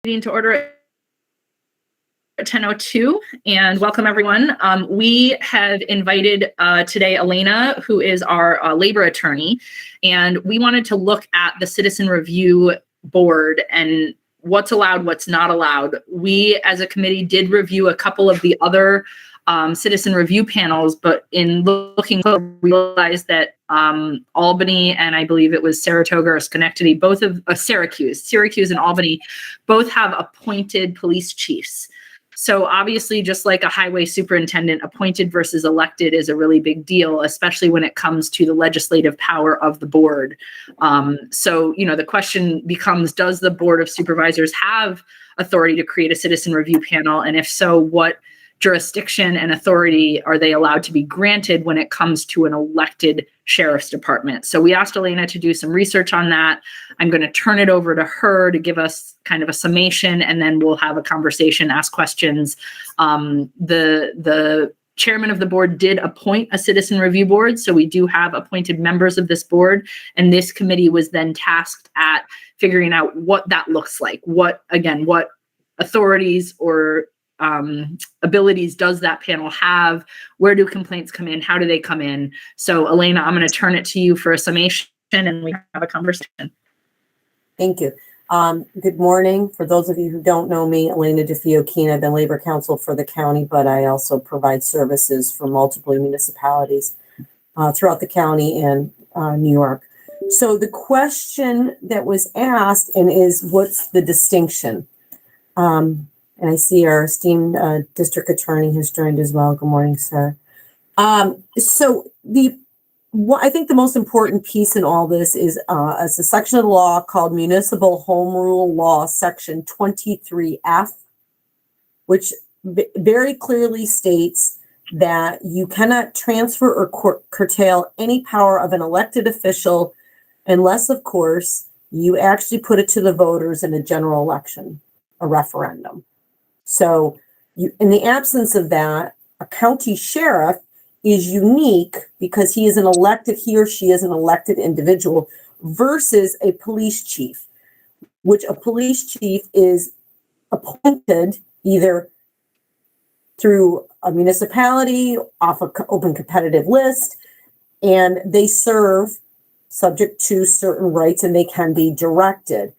Meeting to order at 10:02, and welcome everyone. We have invited today Elena, who is our labor attorney, and we wanted to look at the Citizen Review Board and what's allowed, what's not allowed. We as a committee did review a couple of the other citizen review panels, but in looking, realized that Albany and I believe it was Saratoga or Schenectady, both of Syracuse and Albany, both have appointed police chiefs. So obviously, just like a highway superintendent, appointed versus elected is a really big deal, especially when it comes to the legislative power of the board. So, the question becomes, does the Board of Supervisors have authority to create a citizen review panel? And if so, what jurisdiction and authority are they allowed to be granted when it comes to an elected sheriff's department? So we asked Elena to do some research on that. I'm going to turn it over to her to give us kind of a summation, and then we'll have a conversation, ask questions. The chairman of the board did appoint a citizen review board, so we do have appointed members of this board, and this committee was then tasked at figuring out what that looks like. What authorities or abilities does that panel have? Where do complaints come in? How do they come in? So Elena, I'm going to turn it to you for a summation and we have a conversation. Thank you. Good morning. For those of you who don't know me, Elena DeFiocchina, I've been labor counsel for the county, but I also provide services for multiple municipalities throughout the county and New York. So the question that was asked is what's the distinction? And I see our esteemed district attorney has joined as well. Good morning, sir. I think the most important piece in all this is a section of the law called Municipal Home Rule Law, Section 23F, which very clearly states that you cannot transfer or curtail any power of an elected official unless, of course, you actually put it to the voters in a general election, a referendum. So in the absence of that, a county sheriff is unique because he or she is an elected individual versus a police chief, which a police chief is appointed either through a municipality off an open competitive list, and they serve subject to certain rights and they can be directed.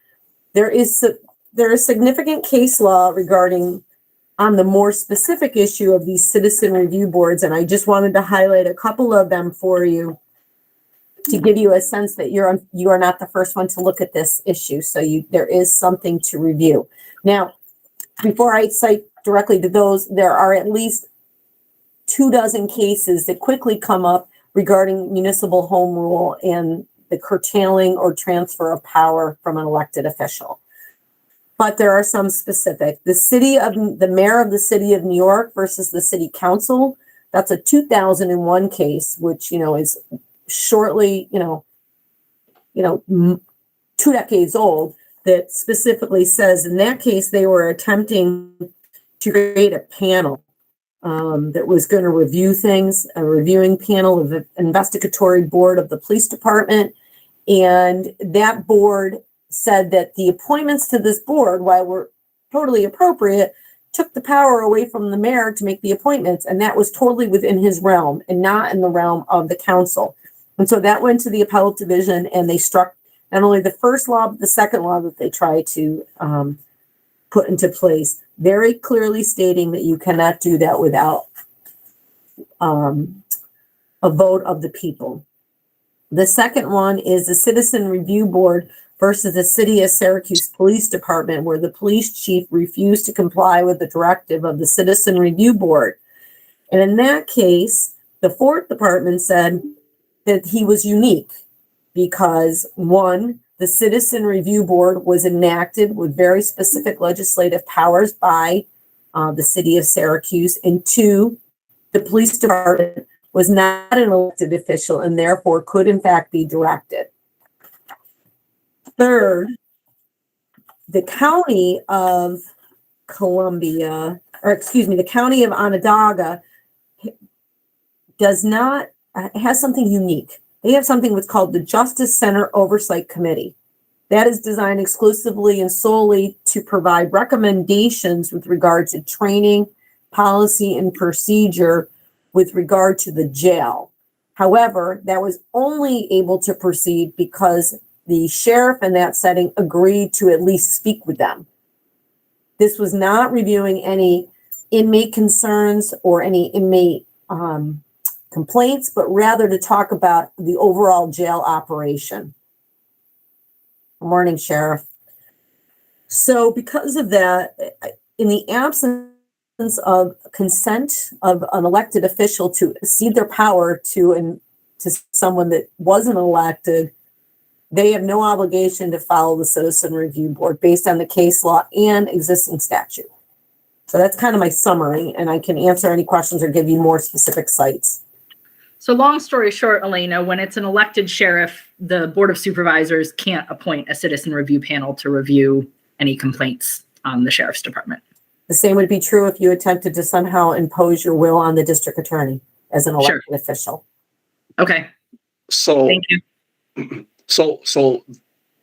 There is significant case law regarding on the more specific issue of these citizen review boards, and I just wanted to highlight a couple of them for you to give you a sense that you are not the first one to look at this issue. So there is something to review. Now, before I cite directly to those, there are at least 24 cases that quickly come up regarding municipal home rule and the curtailing or transfer of power from an elected official. But there are some specific. The mayor of the city of New York versus the city council, that's a 2001 case, which, is shortly, 2 decades old, that specifically says in that case, they were attempting to create a panel that was going to review things, a reviewing panel of the investigatory board of the police department. And that board said that the appointments to this board, while were totally appropriate, took the power away from the mayor to make the appointments, and that was totally within his realm and not in the realm of the council. And so that went to the appellate division, and they struck not only the first law, but the second law that they tried to put into place, very clearly stating that you cannot do that without a vote of the people. The second one is the Citizen Review Board versus the City of Syracuse Police Department, where the police chief refused to comply with the directive of the Citizen Review Board. And in that case, the fourth department said that he was unique because, one, the Citizen Review Board was enacted with very specific legislative powers by the City of Syracuse, and two, the police department was not an elected official and therefore could in fact be directed. Third, the county of the county of Onondaga has something unique. They have something what's called the Justice Center Oversight Committee. That is designed exclusively and solely to provide recommendations with regard to training, policy, and procedure with regard to the jail. However, that was only able to proceed because the sheriff in that setting agreed to at least speak with them. This was not reviewing any inmate concerns or any inmate complaints, but rather to talk about the overall jail operation. Good morning, Sheriff. So because of that, in the absence of consent of an elected official to cede their power to someone that wasn't elected, they have no obligation to follow the Citizen Review Board based on the case law and existing statute. So that's kind of my summary, and I can answer any questions or give you more specific sites. So long story short, Elena, when it's an elected sheriff, the Board of Supervisors can't appoint a citizen review panel to review any complaints on the sheriff's department. The same would be true if you attempted to somehow impose your will on the district attorney as an elected official. Okay. So, thank you. So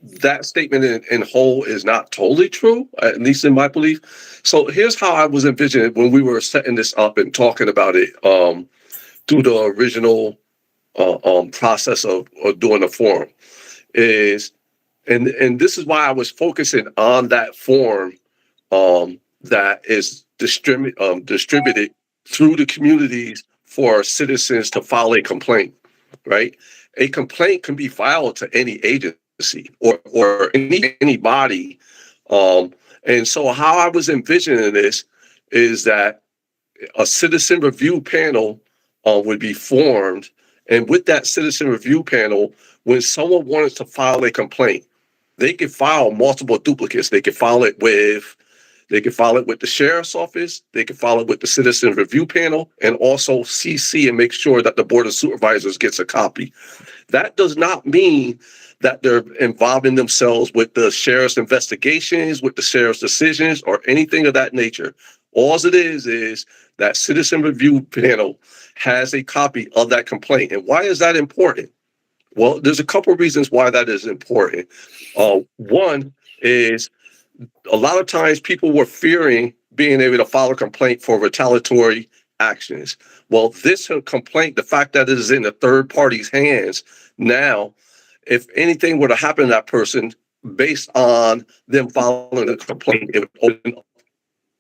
that statement in whole is not totally true, at least in my belief. So here's how I was envisioning when we were setting this up and talking about it through the original process of doing the forum is, and this is why I was focusing on that form that is distributed through the communities for citizens to file a complaint, right? A complaint can be filed to any agency or any body. And so how I was envisioning this is that a citizen review panel would be formed. And with that citizen review panel, when someone wanted to file a complaint, they could file multiple duplicates. They could file it with the sheriff's office. They could file it with the citizen review panel, and also CC and make sure that the Board of Supervisors gets a copy. That does not mean that they're involving themselves with the sheriff's investigations, with the sheriff's decisions, or anything of that nature. All it is that citizen review panel has a copy of that complaint. And why is that important? Well, there's a couple of reasons why that is important. One is a lot of times people were fearing being able to file a complaint for retaliatory actions. Well, this complaint, the fact that it is in the third party's hands now, if anything were to happen to that person based on them filing a complaint, it would open up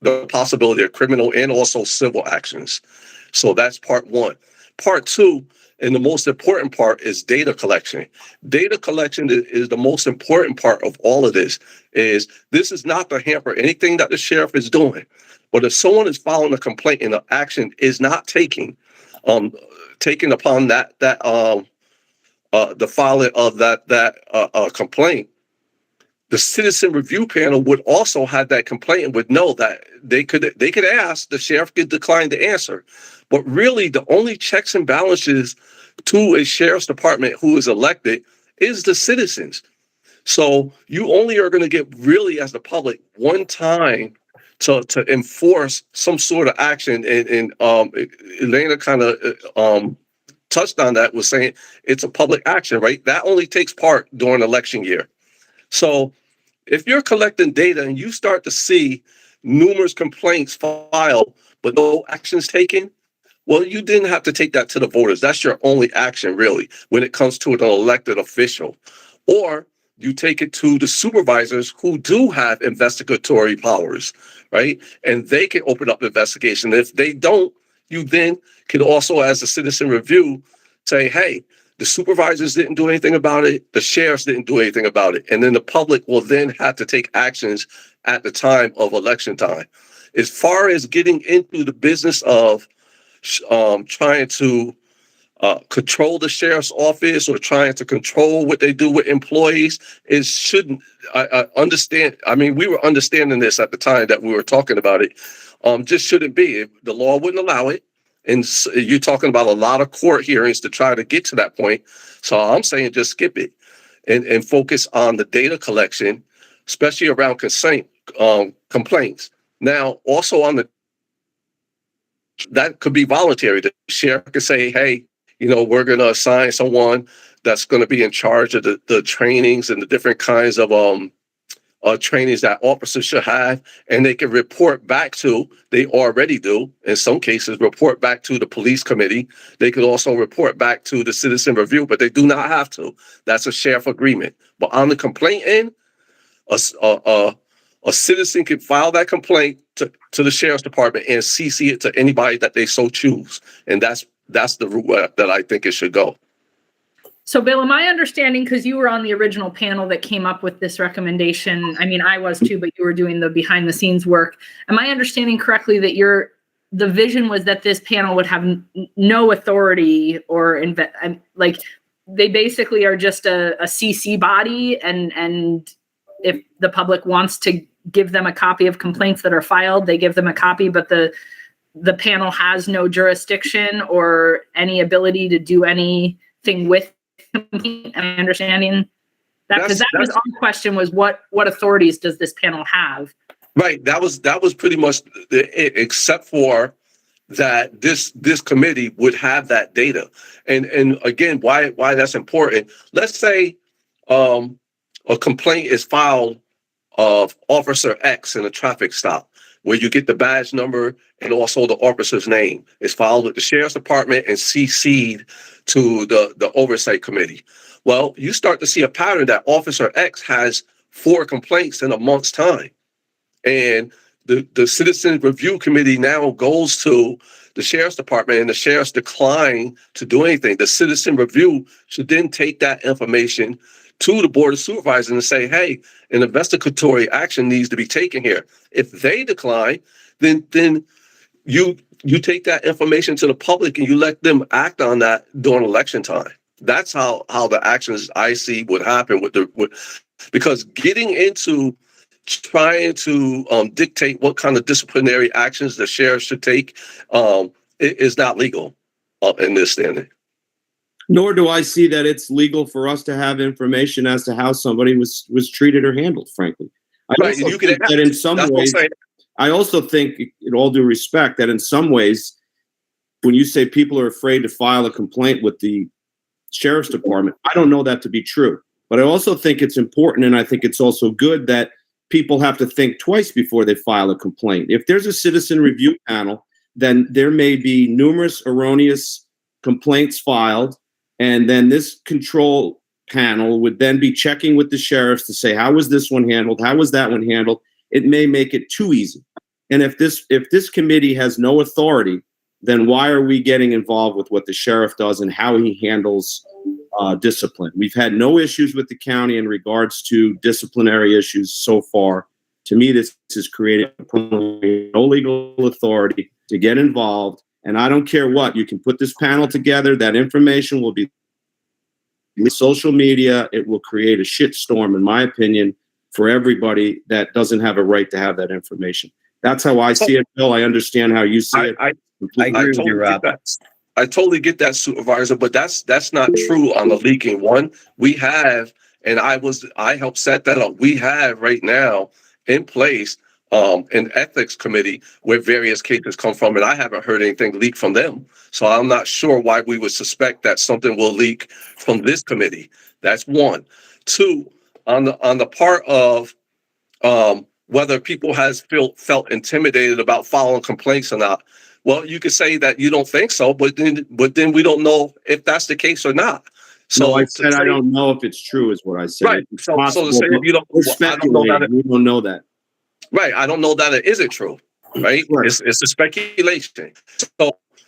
the possibility of criminal and also civil actions. So that's part one. Part two, and the most important part, is data collection. Data collection is the most important part of all of this. This is not to hamper anything that the sheriff is doing. But if someone is filing a complaint and the action is not taken upon the filing of that complaint, the citizen review panel would also have that complaint and would know that they could ask, the sheriff could decline to answer. But really, the only checks and balances to a sheriff's department who is elected is the citizens. So you only are going to get, really, as the public, one time to enforce some sort of action. And Elena kind of touched on that, was saying it's a public action, right? That only takes part during election year. So if you're collecting data and you start to see numerous complaints filed but no actions taken, well, you didn't have to take that to the voters. That's your only action, really, when it comes to an elected official. Or you take it to the supervisors who do have investigatory powers, right? And they can open up investigation. If they don't, you then can also, as a citizen review, say, hey, the supervisors didn't do anything about it. The sheriffs didn't do anything about it. And then the public will then have to take actions at the time of election time. As far as getting into the business of trying to control the sheriff's office or trying to control what they do with employees, it shouldn't. I understand. I mean, we were understanding this at the time that we were talking about it. Just shouldn't be. The law wouldn't allow it. And you're talking about a lot of court hearings to try to get to that point. So I'm saying just skip it and focus on the data collection, especially around complaints. Now, also that could be voluntary. The sheriff could say, hey, we're going to assign someone that's going to be in charge of the trainings and the different kinds of trainings that officers should have, and they can report back to, they already do, in some cases, report back to the police committee. They could also report back to the citizen review, but they do not have to. That's a sheriff agreement. But on the complaint end, a citizen can file that complaint to the sheriff's department and CC it to anybody that they so choose. And that's the route that I think it should go. So, Bill, am I understanding, because you were on the original panel that came up with this recommendation? I mean, I was too, but you were doing the behind the scenes work. Am I understanding correctly that the vision was that this panel would have no authority or like they basically are just a CC body, and if the public wants to give them a copy of complaints that are filed, they give them a copy, but the panel has no jurisdiction or any ability to do anything with complaint? Am I understanding that? Because that was our question, was what authorities does this panel have? Right. That was pretty much it, except for that this committee would have that data. And again, why that's important. Let's say a complaint is filed of Officer X in a traffic stop, where you get the badge number and also the officer's name. It's filed with the sheriff's department and CC'd to the oversight committee. Well, you start to see a pattern that Officer X has 4 complaints in a month's time. And the citizen review committee now goes to the sheriff's department, and the sheriffs decline to do anything. The citizen review should then take that information to the board of supervisors and say, hey, an investigatory action needs to be taken here. If they decline, then you take that information to the public and you let them act on that during election time. That's how the actions I see would happen because getting into trying to dictate what kind of disciplinary actions the sheriff should take is not legal in this standing. Nor do I see that it's legal for us to have information as to how somebody was treated or handled, frankly. I also think, in all due respect, that in some ways, when you say people are afraid to file a complaint with the sheriff's department, I don't know that to be true. But I also think it's important, and I think it's also good that people have to think twice before they file a complaint. If there's a citizen review panel, then there may be numerous erroneous complaints filed, and then this control panel would then be checking with the sheriffs to say, how was this one handled? How was that one handled? It may make it too easy. And if this committee has no authority, then why are we getting involved with what the sheriff does and how he handles discipline? We've had no issues with the county in regards to disciplinary issues so far. To me, this has created no legal authority to get involved. And I don't care what, you can put this panel together. That information will be social media. It will create a shitstorm, in my opinion, for everybody that doesn't have a right to have that information. That's how I see it, Bill. I understand how you see it. I agree with you, Rob. I totally get that, Supervisor, but that's not true on the leaking one. We have, and I helped set that up. We have right now in place an ethics committee where various cases come from, and I haven't heard anything leak from them. So I'm not sure why we would suspect that something will leak from this committee. That's one. Two, on the part of whether people has felt intimidated about filing complaints or not. Well, you could say that you don't think so, but then we don't know if that's the case or not. So no, I said I don't know if it's true, is what I said. Right. So to say if you don't, I don't know that we don't know that. Right. I don't know that it isn't true. Right. It's a speculation.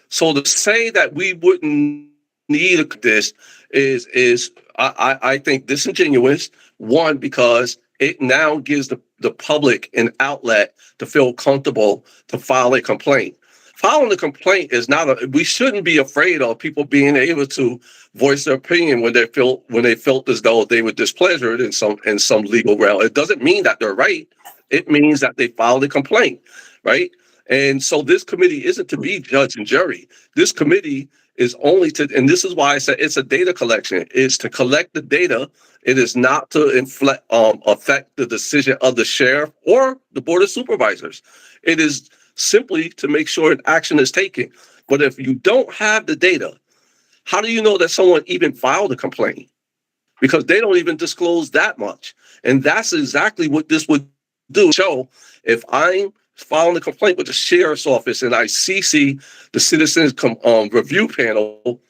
So to say that we wouldn't need this is I think disingenuous. One, because it now gives the public an outlet to feel comfortable to file a complaint. Filing a complaint is we shouldn't be afraid of people being able to voice their opinion when they felt as though they were displeasured in some legal realm. It doesn't mean that they're right. It means that they filed a complaint, right? And so this committee isn't to be judge and jury. This committee is only to, and this is why I said it's a data collection, is to collect the data. It is not to affect the decision of the sheriff or the board of supervisors. It is simply to make sure an action is taken. But if you don't have the data, how do you know that someone even filed a complaint? because they don't even disclose that much. And that's exactly what this would do. So if I'm filing a complaint with the sheriff's office and I CC the citizens review panel,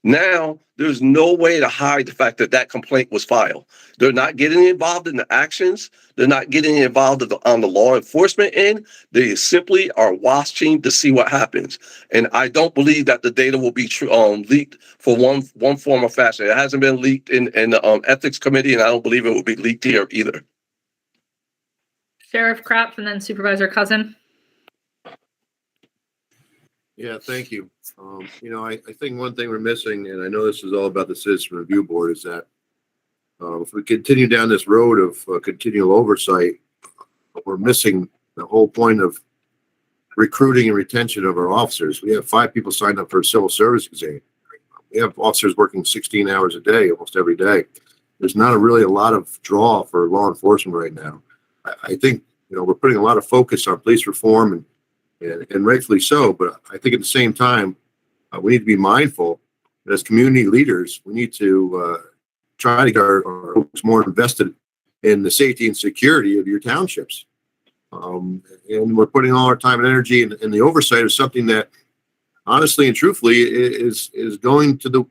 now there's no way to hide the fact that that complaint was filed. They're not getting involved in the actions. They're not getting involved on the law enforcement end. They simply are watching to see what happens. And I don't believe that the data will be leaked for one form or fashion. It hasn't been leaked in the ethics committee, and I don't believe it will be leaked here either. Sheriff Krapp and then Supervisor Cousin. Yeah, thank you. I think one thing we're missing, and I know this is all about the Citizen Review Board, is that if we continue down this road of continual oversight, we're missing the whole point of recruiting and retention of our officers. We have 5 people signed up for a civil service exam. We have officers working 16 hours a day, almost every day. There's not really a lot of draw for law enforcement right now. I think, we're putting a lot of focus on police reform and rightfully so, but I think at the same time, we need to be mindful that as community leaders, we need to try to get our folks more invested in the safety and security of your townships. And we're putting all our time and energy in the oversight of something that, honestly and truthfully, is going to the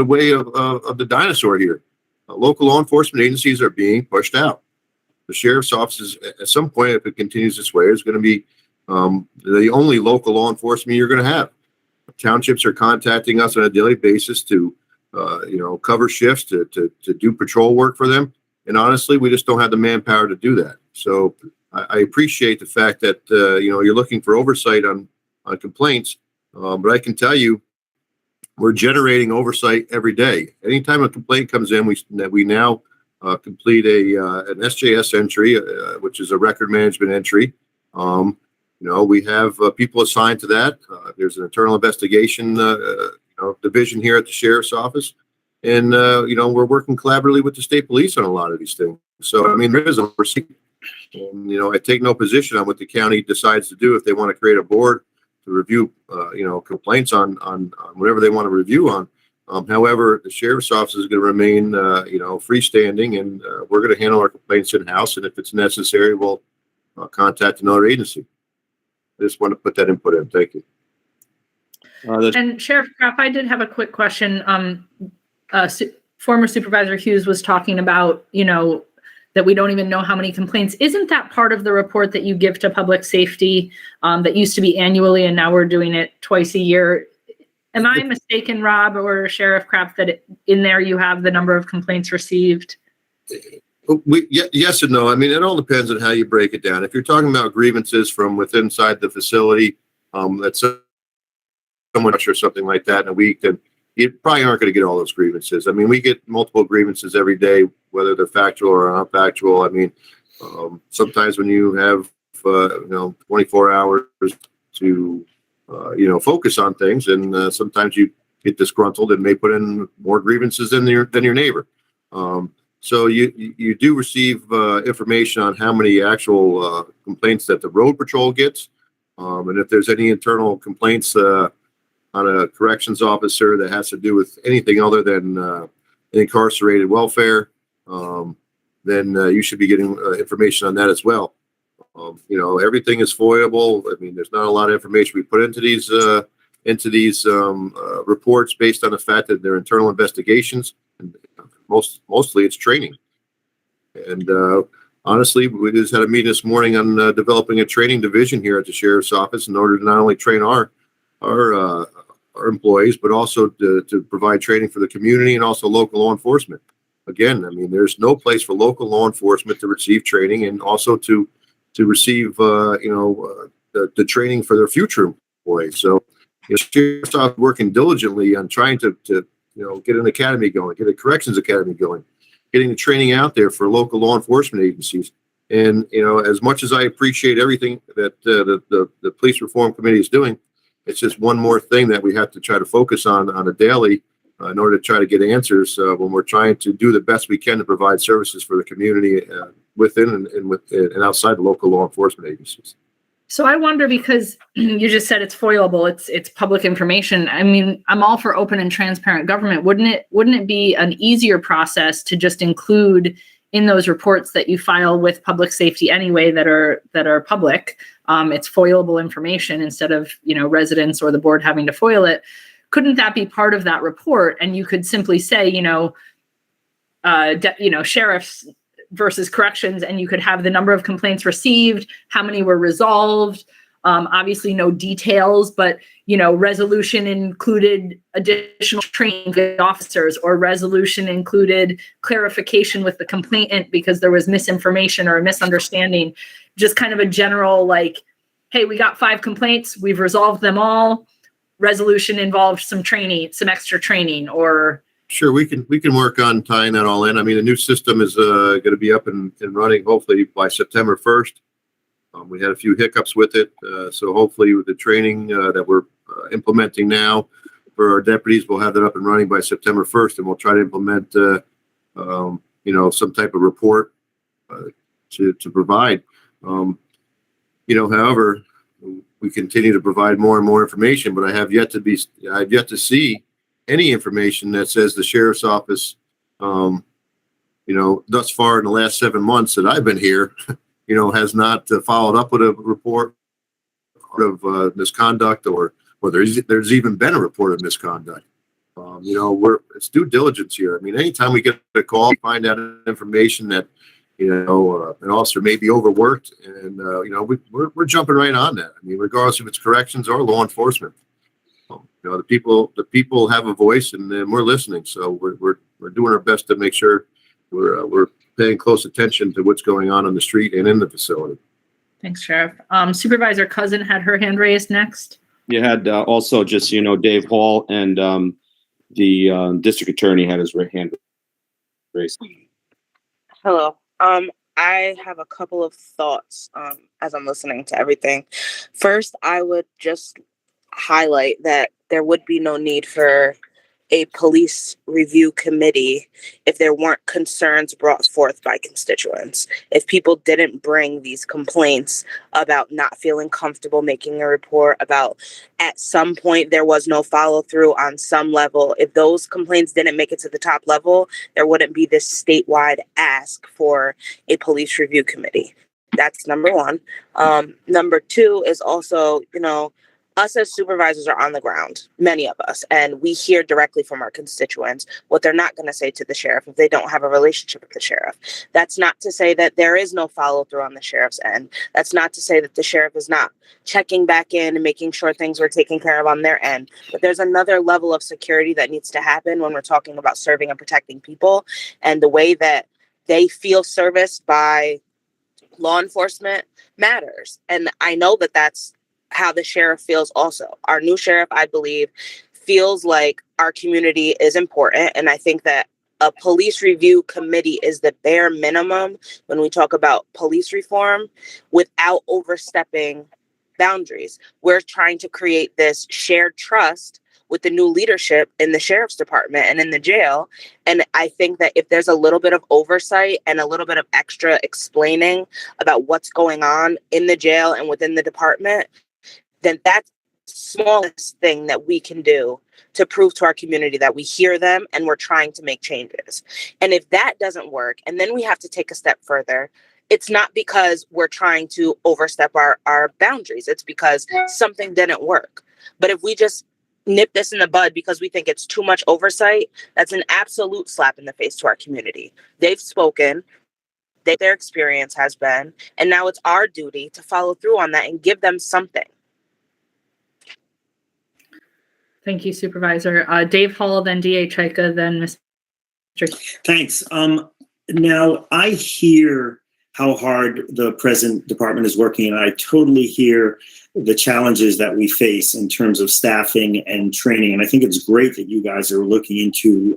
way of the dinosaur here. Local law enforcement agencies are being pushed out. The sheriff's office, at some point, if it continues this way, is going to be the only local law enforcement you're going to have. Townships are contacting us on a daily basis to, cover shifts, to do patrol work for them. And honestly, we just don't have the manpower to do that. So I appreciate the fact that, you're looking for oversight on complaints. But I can tell you, we're generating oversight every day. Anytime a complaint comes in, we now complete an SJS entry, which is a record management entry. We have people assigned to that. There's an internal investigation division here at the sheriff's office. And, we're working collaboratively with the state police on a lot of these things. So, there is oversight. And, I take no position on what the county decides to do if they want to create a board to review, complaints on whatever they want to review on. However, the sheriff's office is going to remain, freestanding, and we're going to handle our complaints in-house. And if it's necessary, we'll contact another agency. I just want to put that input in. Thank you. And Sheriff Krapp, I did have a quick question. Former Supervisor Hughes was talking about, that we don't even know how many complaints. Isn't that part of the report that you give to public safety that used to be annually and now we're doing it twice a year? Am I mistaken, Rob or Sheriff Krapp, that in there you have the number of complaints received? Yes and no. It all depends on how you break it down. If you're talking about grievances from within inside the facility, that's someone or something like that in a week, then you probably aren't going to get all those grievances. We get multiple grievances every day, whether they're factual or unfactual. Sometimes when you have 24 hours to focus on things, and sometimes you get disgruntled and may put in more grievances than your neighbor. So you do receive information on how many actual complaints that the road patrol gets, and if there's any internal complaints on a corrections officer that has to do with anything other than incarcerated welfare, then you should be getting information on that as well. Everything is foilable. There's not a lot of information we put into these reports based on the fact that they're internal investigations. And mostly it's training. And honestly, we just had a meeting this morning on developing a training division here at the sheriff's office in order to not only train our employees, but also to provide training for the community and also local law enforcement. Again, there's no place for local law enforcement to receive training and also to receive the training for their future employees. So, sheriff's office working diligently on trying to get an academy going, get a corrections academy going, getting the training out there for local law enforcement agencies. And, as much as I appreciate everything that the police reform committee is doing, it's just one more thing that we have to try to focus on a daily in order to try to get answers when we're trying to do the best we can to provide services for the community within and outside the local law enforcement agencies. So I wonder, because you just said it's foilable, it's public information. I mean, I'm all for open and transparent government. Wouldn't it be an easier process to just include in those reports that you file with public safety anyway that are public? It's foilable information instead of, residents or the board having to foil it. Couldn't that be part of that report? And you could simply say, sheriffs versus corrections, and you could have the number of complaints received, how many were resolved, obviously no details, but resolution included additional training of officers, or resolution included clarification with the complainant because there was misinformation or a misunderstanding. Just kind of a general, like, hey, we got 5 complaints, we've resolved them all. Resolution involved some training, some extra training, or Sure, we can work on tying that all in. I mean, the new system is going to be up and running hopefully by September 1st. We had a few hiccups with it, so hopefully with the training that we're implementing now for our deputies, we'll have that up and running by September 1st, and we'll try to implement some type of report to provide. However, we continue to provide more and more information, but I've yet to see any information that says the sheriff's office, thus far in the last 7 months that I've been here, has not followed up with a report of misconduct, or there's even been a report of misconduct. It's due diligence here. I mean, anytime we get a call, we find out information that an officer may be overworked, and we're jumping right on that. I mean, regardless if it's corrections or law enforcement. The people have a voice, and we're listening. So we're doing our best to make sure we're paying close attention to what's going on the street and in the facility. Thanks, Sheriff. Supervisor Cousin had her hand raised next. You had also, just Dave Hall and the district attorney had his hand raised. Hello. I have a couple of thoughts as I'm listening to everything. First, I would just highlight that there would be no need for a police review committee if there weren't concerns brought forth by constituents. If people didn't bring these complaints about not feeling comfortable making a report, about at some point there was no follow through on some level, if those complaints didn't make it to the top level, there wouldn't be this statewide ask for a police review committee. That's number one. Number two is also, us as supervisors are on the ground, many of us, and we hear directly from our constituents what they're not going to say to the sheriff if they don't have a relationship with the sheriff. That's not to say that there is no follow through on the sheriff's end. That's not to say that the sheriff is not checking back in and making sure things were taken care of on their end. But there's another level of security that needs to happen when we're talking about serving and protecting people, and the way that they feel serviced by law enforcement matters. And I know that that's how the sheriff feels also. Our new sheriff, I believe, feels like our community is important. And I think that a police review committee is the bare minimum when we talk about police reform without overstepping boundaries. We're trying to create this shared trust with the new leadership in the sheriff's department and in the jail. And I think that if there's a little bit of oversight and a little bit of extra explaining about what's going on in the jail and within the department, then that's the smallest thing that we can do to prove to our community that we hear them and we're trying to make changes. And if that doesn't work, and then we have to take a step further, it's not because we're trying to overstep our boundaries. It's because something didn't work. But if we just nip this in the bud because we think it's too much oversight, that's an absolute slap in the face to our community. They've spoken. Their experience has been, and now it's our duty to follow through on that and give them something. Thank you, Supervisor. Dave Hall, then D.A. Chaika, then Mr. Thanks. Now, I hear how hard the present department is working, and I totally hear the challenges that we face in terms of staffing and training. And I think it's great that you guys are looking into,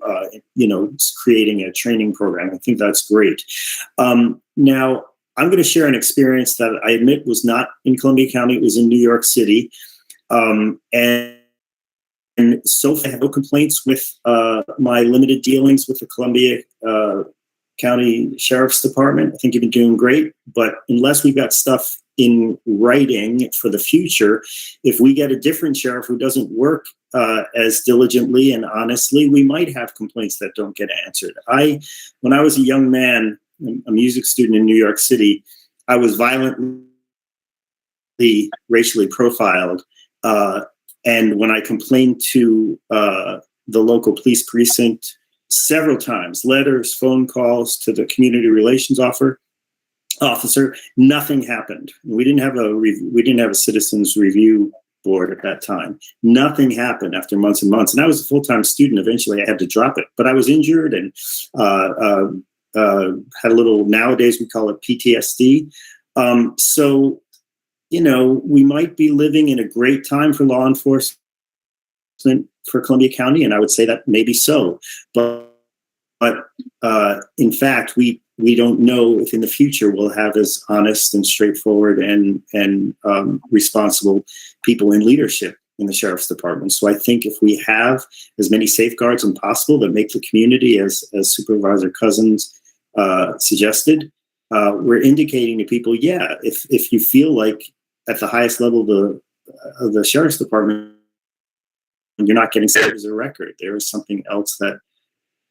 creating a training program. I think that's great. Now, I'm going to share an experience that I admit was not in Columbia County. It was in New York City. And so far, I have no complaints with my limited dealings with the Columbia County Sheriff's Department. I think you've been doing great. But unless we've got stuff in writing for the future. If we get a different sheriff who doesn't work as diligently and honestly, we might have complaints that don't get answered. When I was a young man, a music student in New York City, I was violently racially profiled. And when I complained to the local police precinct several times, letters, phone calls to the community relations officer, nothing happened. We didn't have a citizens review board at that time. Nothing happened after months and months. And I was a full-time student. Eventually I had to drop it, but I was injured and had a little, nowadays we call it PTSD. So, we might be living in a great time for law enforcement for Columbia County, and I would say that maybe so. But in fact, we don't know if in the future we'll have as honest and straightforward and responsible people in leadership in the sheriff's department. So I think if we have as many safeguards as possible that make the community, as Supervisor Cousins suggested, we're indicating to people, if you feel like at the highest level of the sheriff's department, you're not getting saved as a record, there is something else that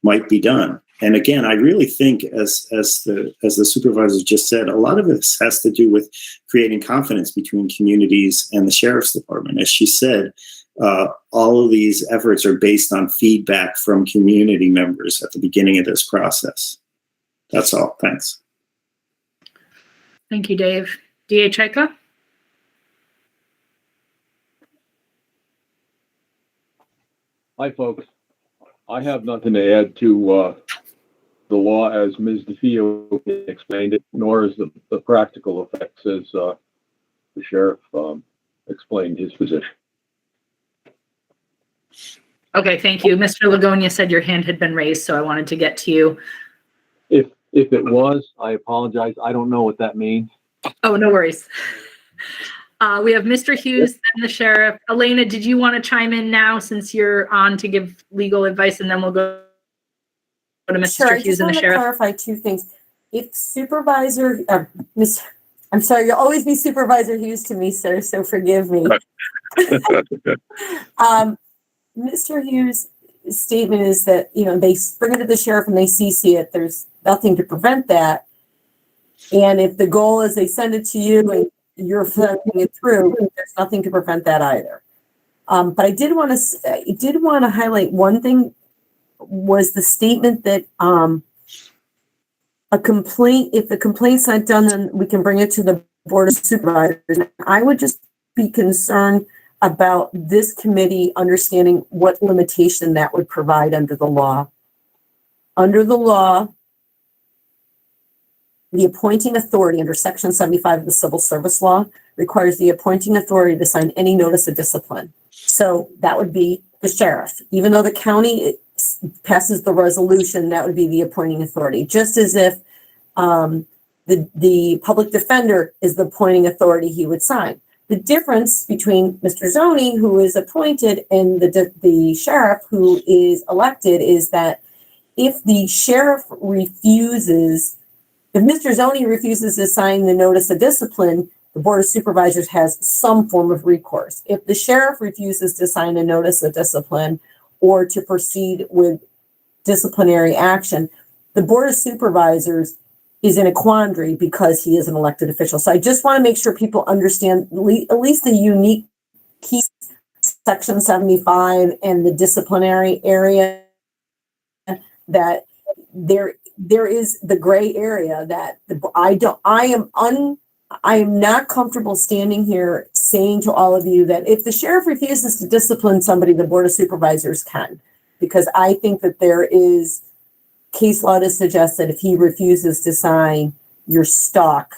might be done. And again, I really think, as the supervisor just said, a lot of this has to do with creating confidence between communities and the sheriff's department. As she said, all of these efforts are based on feedback from community members at the beginning of this process. That's all. Thanks. Thank you, Dave. DA Chaika? Hi, folks. I have nothing to add to the law as Ms. DeFeo explained it, nor as the practical effects as the sheriff explained his position. Okay, thank you. Mr. Lagonia said your hand had been raised, so I wanted to get to you. If it was, I apologize. I don't know what that means. Oh, no worries. We have Mr. Hughes and the sheriff. Elena, did you want to chime in now since you're on to give legal advice, and then we'll go to Mr. Hughes and the sheriff? Sure, I just want to clarify two things. If Supervisor, I'm sorry, you'll always be Supervisor Hughes to me, sir, so forgive me. Mr. Hughes' statement is that, they bring it to the sheriff and they CC it. There's nothing to prevent that. And if the goal is they send it to you and you're filtering it through, there's nothing to prevent that either. But I did want to highlight one thing, was the statement that if the complaint's not done, then we can bring it to the Board of Supervisors. I would just be concerned about this committee understanding what limitation that would provide under the law. Under the law, the appointing authority under Section 75 of the Civil Service Law requires the appointing authority to sign any notice of discipline. So that would be the sheriff. Even though the county passes the resolution, that would be the appointing authority. Just as if the public defender is the appointing authority, he would sign. The difference between Mr. Zoney, who is appointed, and the sheriff, who is elected, is that if the sheriff if Mr. Zoney refuses to sign the notice of discipline, the Board of Supervisors has some form of recourse. If the sheriff refuses to sign a notice of discipline or to proceed with disciplinary action, the Board of Supervisors is in a quandary because he is an elected official. So I just want to make sure people understand at least the unique piece, Section 75 and the disciplinary area, that there is the gray area that I am not comfortable standing here saying to all of you that if the sheriff refuses to discipline somebody, the Board of Supervisors can, because I think that there is case law to suggest that if he refuses to sign, you're stuck.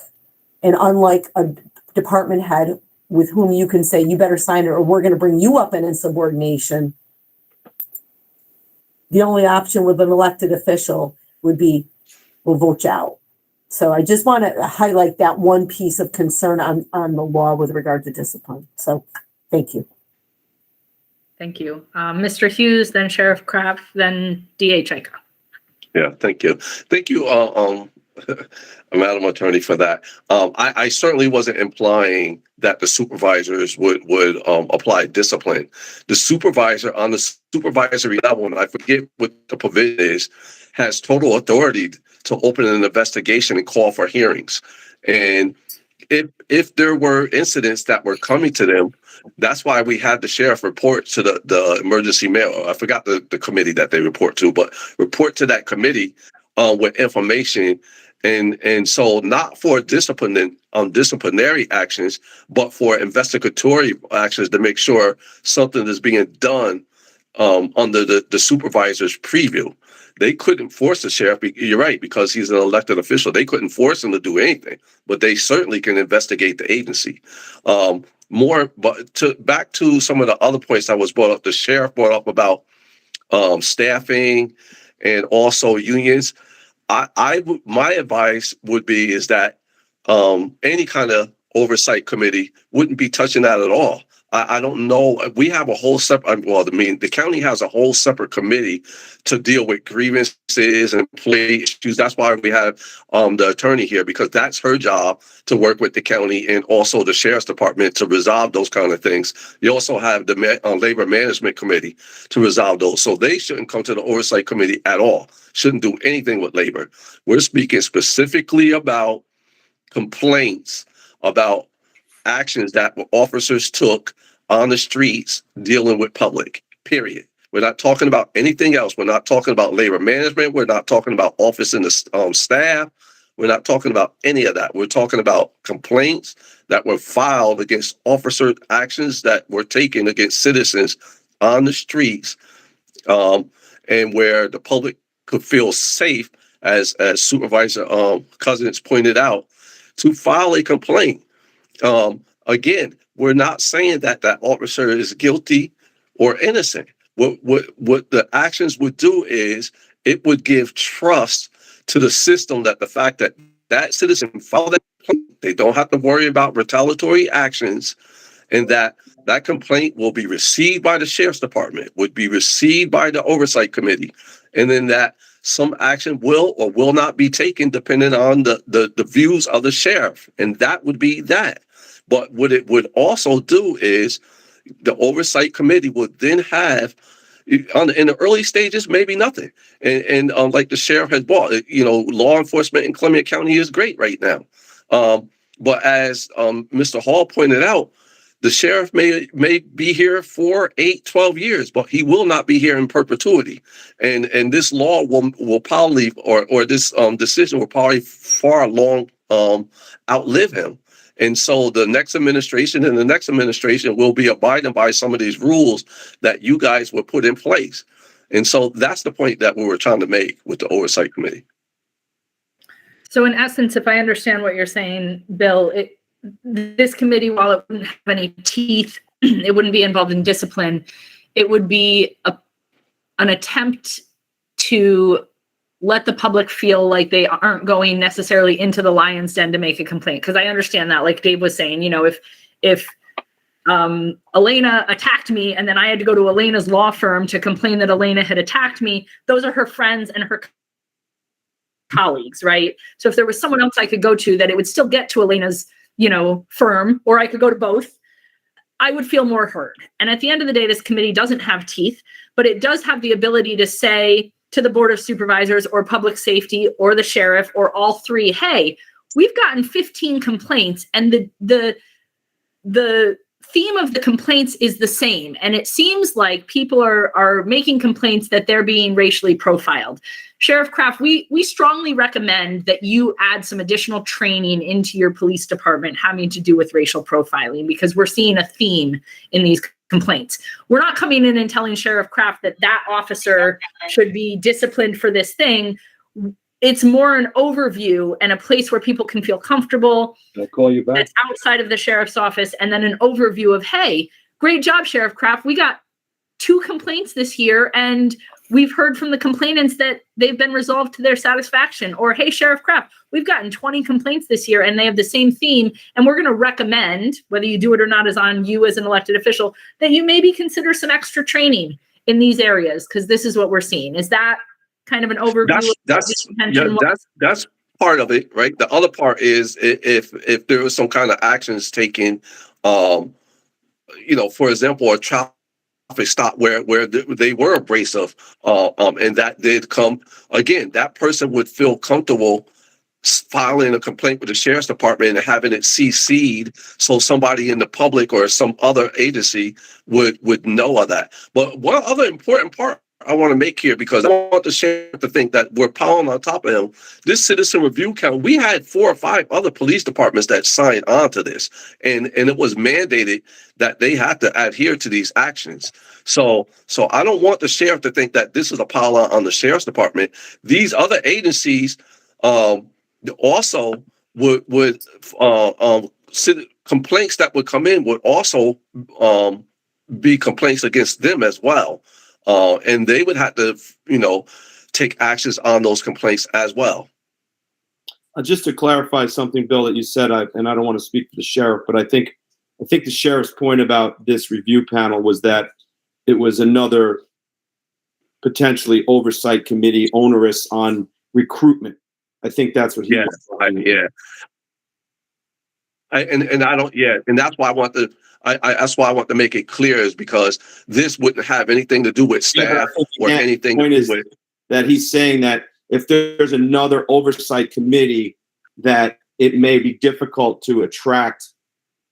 And unlike a department head with whom you can say, you better sign it or we're going to bring you up in insubordination, the only option with an elected official would be, we'll vote you out. So I just want to highlight that one piece of concern on the law with regard to discipline. So thank you. Thank you. Mr. Hughes, then Sheriff Kraft, then DA Chaika. Yeah, thank you. Thank you, Madam Attorney, for that. I certainly wasn't implying that the supervisors would apply discipline. The supervisor on the supervisory level, and I forget what the provision is, has total authority to open an investigation and call for hearings. And if there were incidents that were coming to them, that's why we had the sheriff report to the emergency mail. I forgot the committee that they report to, but report to that committee with information. And so not for disciplinary actions, but for investigatory actions to make sure something is being done under the supervisor's preview. They couldn't force the sheriff. You're right, because he's an elected official. They couldn't force him to do anything, but they certainly can investigate the agency. Back to some of the other points that was brought up. The sheriff brought up about staffing and also unions. My advice would be is that any kind of oversight committee wouldn't be touching that at all. I don't know. We have a whole separate, the county has a whole separate committee to deal with grievances and employee issues. That's why we have the attorney here, because that's her job to work with the county and also the sheriff's department to resolve those kind of things. You also have the labor management committee to resolve those. So they shouldn't come to the oversight committee at all. Shouldn't do anything with labor. We're speaking specifically about complaints about actions that officers took on the streets dealing with public, period. We're not talking about anything else. We're not talking about labor management. We're not talking about office and the staff. We're not talking about any of that. We're talking about complaints that were filed against officer actions that were taken against citizens on the streets, and where the public could feel safe, as Supervisor Cousins pointed out, to file a complaint. Again, we're not saying that that officer is guilty or innocent. What the actions would do is it would give trust to the system that the fact that that citizen filed that complaint, they don't have to worry about retaliatory actions, and that complaint will be received by the sheriff's department, would be received by the oversight committee, and then that some action will or will not be taken depending on the views of the sheriff. And that would be that. But what it would also do is the oversight committee would then have, in the early stages, maybe nothing. And like the sheriff has bought, law enforcement in Clement County is great right now. But as Mr. Hall pointed out, the sheriff may be here for 8, 12 years, but he will not be here in perpetuity. And this law will probably, or this decision will probably far long outlive him. And so the next administration and the next administration will be abiding by some of these rules that you guys will put in place. And so that's the point that we were trying to make with the oversight committee. So in essence, if I understand what you're saying, Bill, this committee, while it wouldn't have any teeth, it wouldn't be involved in discipline, it would be an attempt to let the public feel like they aren't going necessarily into the lion's den to make a complaint. Because I understand that, like Dave was saying, if Elena attacked me and then I had to go to Elena's law firm to complain that Elena had attacked me, those are her friends and her colleagues, right? So if there was someone else I could go to, that it would still get to Elena's firm, or I could go to both, I would feel more heard. And at the end of the day, this committee doesn't have teeth, but it does have the ability to say to the Board of Supervisors or Public Safety or the sheriff or all three, hey, we've gotten 15 complaints and the theme of the complaints is the same. And it seems like people are making complaints that they're being racially profiled. Sheriff Kraft, we strongly recommend that you add some additional training into your police department having to do with racial profiling, because we're seeing a theme in these complaints. We're not coming in and telling Sheriff Kraft that officer should be disciplined for this thing. It's more an overview and a place where people can feel comfortable. I'll call you back. That's outside of the sheriff's office. And then an overview of, hey, great job, Sheriff Kraft. We got 2 complaints this year, and we've heard from the complainants that they've been resolved to their satisfaction. Or, hey, Sheriff Kraft, we've gotten 20 complaints this year and they have the same theme. And we're going to recommend, whether you do it or not is on you as an elected official, that you maybe consider some extra training in these areas, because this is what we're seeing. Is that kind of an overview? part of it, right? The other part is if there was some kind of actions taken, for example, a traffic stop where they were abrasive, and that did come again, that person would feel comfortable filing a complaint with the sheriff's department and having it CC'd so somebody in the public or some other agency would know of that. But one other important part I want to make here, because I want the sheriff to think that we're piling on top of him. This citizen review council, we had 4 or 5 other police departments that signed on to this, and it was mandated that they have to adhere to these actions. So I don't want the sheriff to think that this is a pile on the sheriff's department. These other agencies also would complaints that would come in would also be complaints against them as well, and they would have to take actions on those complaints as well. Just to clarify something, Bill, that you said, and I don't want to speak for the sheriff, but I think the sheriff's point about this review panel was that it was another potentially oversight committee onerous on recruitment. I think that's what he was talking about. And that's why I want to. That's why I want to make it clear, is because this wouldn't have anything to do with staff or anything to do with. That he's saying that if there's another oversight committee, that it may be difficult to attract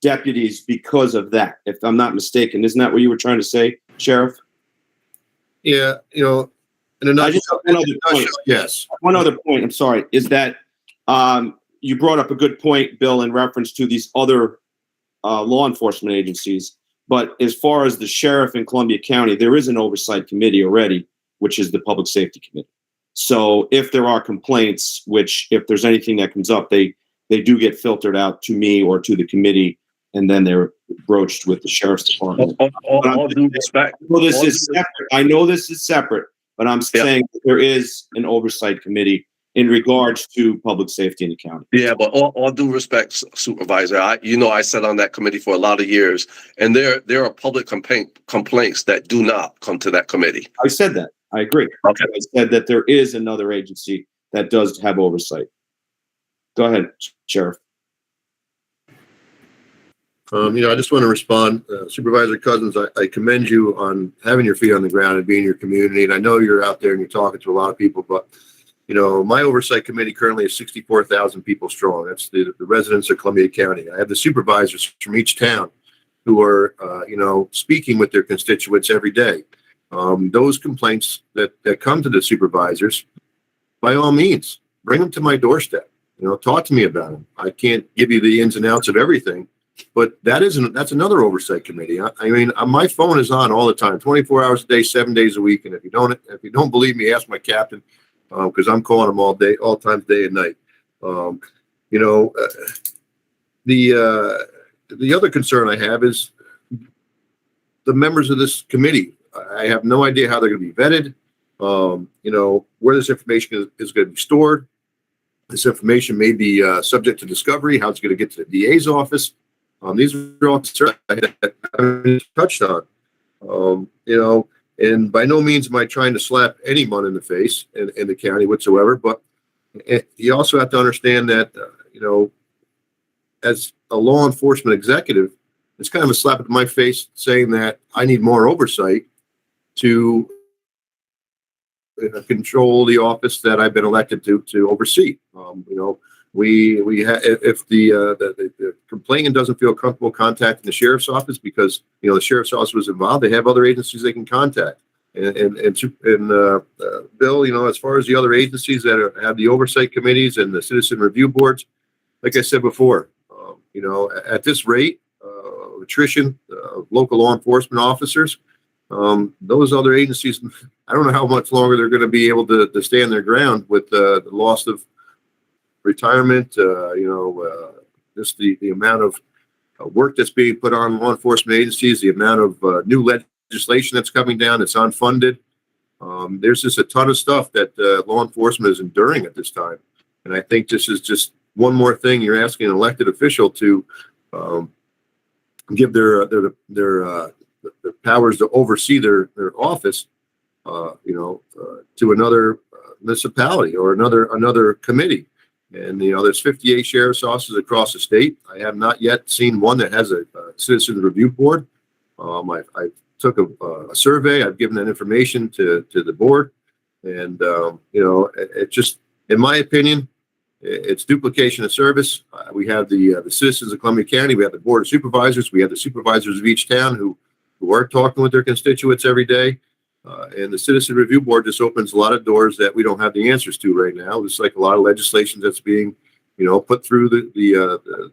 deputies because of that. If I'm not mistaken, isn't that what you were trying to say, Sheriff? Yeah, in a nutshell, yes. One other point, I'm sorry, is that you brought up a good point, Bill, in reference to these other law enforcement agencies. But as far as the sheriff in Columbia County, there is an oversight committee already, which is the Public Safety Committee. So if there are complaints, which if there's anything that comes up, they do get filtered out to me or to the committee, and then they're broached with the sheriff's department. All due respect. I know this is separate, but I'm saying that there is an oversight committee in regards to public safety in the county. Yeah, but all due respect, Supervisor, I sat on that committee for a lot of years, and there are public complaints that do not come to that committee. I said that. I agree. Okay. I said that there is another agency that does have oversight. Go ahead, Sheriff. I just want to respond. Supervisor Cousins, I commend you on having your feet on the ground and being in your community. And I know you're out there and you're talking to a lot of people, but my oversight committee currently is 64,000 people strong. That's the residents of Columbia County. I have the supervisors from each town who are, speaking with their constituents every day. Those complaints that come to the supervisors, by all means, bring them to my doorstep. Talk to me about them. I can't give you the ins and outs of everything, but that's another oversight committee. I mean, my phone is on all the time, 24 hours a day, 7 days a week. And if you don't believe me, ask my captain, because I'm calling them all times, day and night. The other concern I have is the members of this committee. I have no idea how they're going to be vetted. Where this information is going to be stored. This information may be subject to discovery. How it's going to get to the DA's office. These are all concerns I haven't touched on. And by no means am I trying to slap anyone in the face in the county whatsoever. But you also have to understand that, as a law enforcement executive, it's kind of a slap in my face saying that I need more oversight to control the office that I've been elected to oversee. If the complainant doesn't feel comfortable contacting the sheriff's office because the sheriff's office was involved, they have other agencies they can contact. And Bill, as far as the other agencies that have the oversight committees and the citizen review boards, like I said before, at this rate, attrition of local law enforcement officers, those other agencies, I don't know how much longer they're going to be able to stand their ground with the loss of retirement, just the amount of work that's being put on law enforcement agencies, the amount of new legislation that's coming down that's unfunded. There's just a ton of stuff that law enforcement is enduring at this time. And I think this is just one more thing you're asking an elected official to give their powers to oversee their office, to another municipality or another committee. And, there's 58 sheriff's offices across the state. I have not yet seen one that has a citizen review board. I took a survey. I've given that information to the board. And, it just, in my opinion, it's duplication of service. We have the citizens of Columbia County. We have the board of supervisors. We have the supervisors of each town who are talking with their constituents every day. And the citizen review board just opens a lot of doors that we don't have the answers to right now. It's like a lot of legislation that's being, put through the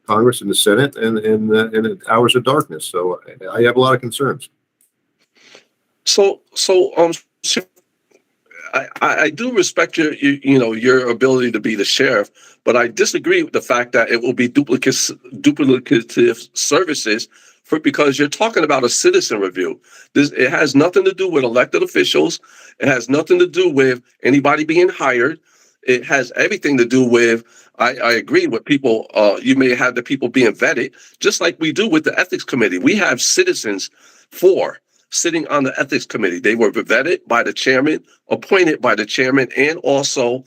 Congress and the Senate and in hours of darkness. So I have a lot of concerns. So, I do respect your ability to be the sheriff, but I disagree with the fact that it will be duplicative services because you're talking about a citizen review. It has nothing to do with elected officials. It has nothing to do with anybody being hired. It has everything to do with, I agree with people, you may have the people being vetted, just like we do with the ethics committee. We have citizens sitting on the ethics committee. They were vetted by the chairman, appointed by the chairman, and also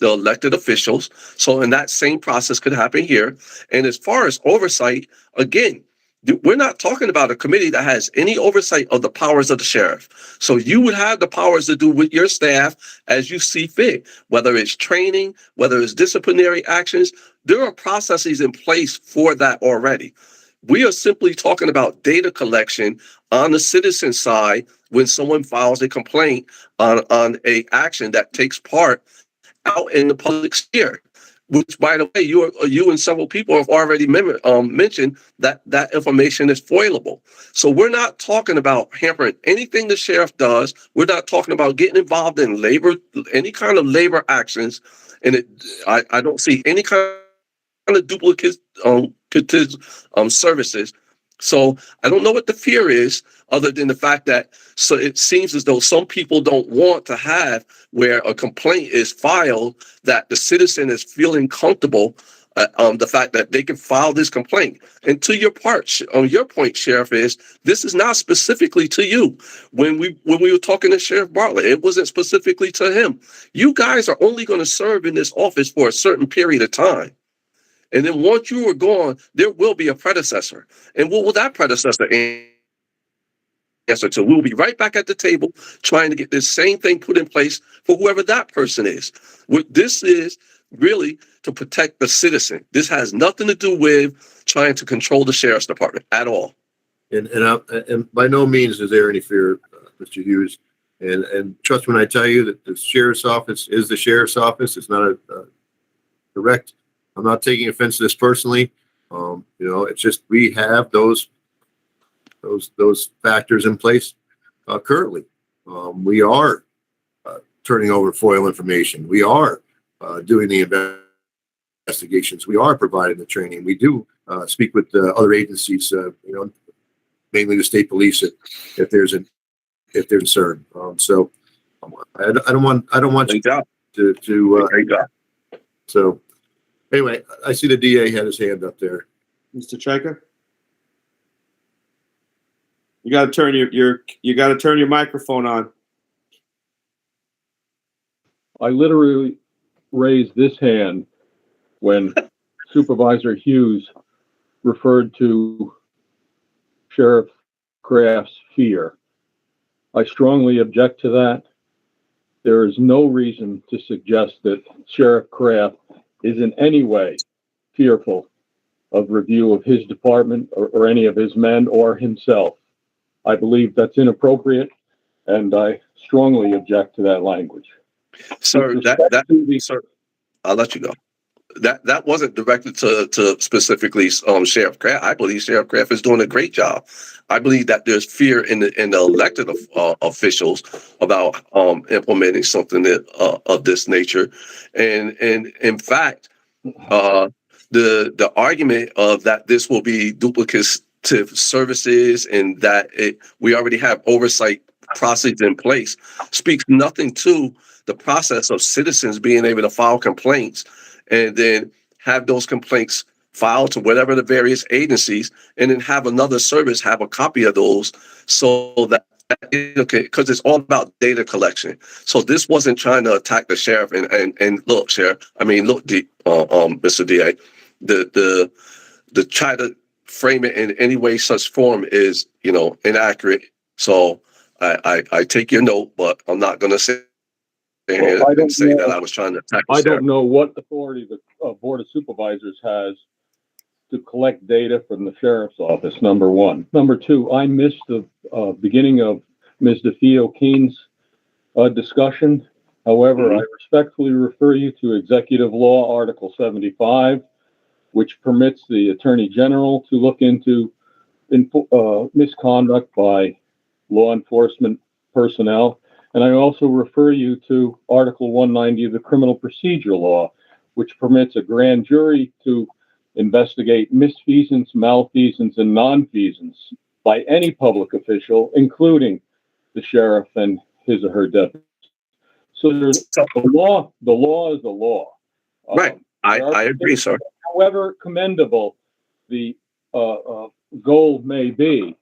the elected officials. So, and that same process could happen here. And as far as oversight, again, we're not talking about a committee that has any oversight of the powers of the sheriff. So you would have the powers to do with your staff as you see fit, whether it's training, whether it's disciplinary actions. There are processes in place for that already. We are simply talking about data collection on the citizen side when someone files a complaint on a action that takes part out in the public sphere. Which, by the way, you and several people have already mentioned that information is foilable. So we're not talking about hampering anything the sheriff does. We're not talking about getting involved in labor, any kind of labor actions. And I don't see any kind of duplicate services. So I don't know what the fear is, other than the fact that it seems as though some people don't want to have where a complaint is filed that the citizen is feeling comfortable, the fact that they can file this complaint. And to your point, Sheriff, is this is not specifically to you. When we were talking to Sheriff Bartlett, it wasn't specifically to him. You guys are only going to serve in this office for a certain period of time. And then once you are gone, there will be a predecessor. And what will that predecessor answer to? We'll be right back at the table trying to get this same thing put in place for whoever that person is. What this is really to protect the citizen. This has nothing to do with trying to control the sheriff's department at all. And by no means is there any fear, Mr. Hughes. And trust me when I tell you that the sheriff's office is the sheriff's office. It's not a direct. I'm not taking offense to this personally. It's just we have those factors in place currently. We are turning over FOIL information. We are doing the investigations. We are providing the training. We do speak with other agencies, mainly the state police, if there's concern. So I don't want you to. So. Anyway, I see the DA had his hand up there. Mr. Chaika? You got to turn your microphone on. I literally raised this hand when Supervisor Hughes referred to Sheriff Kraft's fear. I strongly object to that. There is no reason to suggest that Sheriff Kraft is in any way fearful of review of his department or any of his men or himself. I believe that's inappropriate, and I strongly object to that language. Sir, sir, I'll let you go. That wasn't directed to specifically Sheriff Kraft. I believe Sheriff Kraft is doing a great job. I believe that there's fear in the elected officials about implementing something of this nature, and in fact, the argument of that this will be duplicative services and that we already have oversight processes in place speaks nothing to the process of citizens being able to file complaints and then have those complaints filed to whatever the various agencies, and then have another service have a copy of those so that Okay, because it's all about data collection. So this wasn't trying to attack the sheriff. And look, sheriff. I mean, look, Mr. DA, the try to frame it in any way, such form is, inaccurate. So I take your note, but I'm not going to say that I was trying to attack the sheriff. I don't know what authority the Board of Supervisors has to collect data from the sheriff's office, number one. Number two, I missed the beginning of Ms. DeFeo-Keen's discussion. However, I respectfully refer you to Executive Law Article 75, which permits the Attorney General to look into misconduct by law enforcement personnel. And I also refer you to Article 190 of the Criminal Procedure Law, which permits a grand jury to investigate misfeasance, malfeasance, and nonfeasance by any public official, including the sheriff and his or her deputies. So the law is the law. Right. I agree, sir. However commendable the goal may be,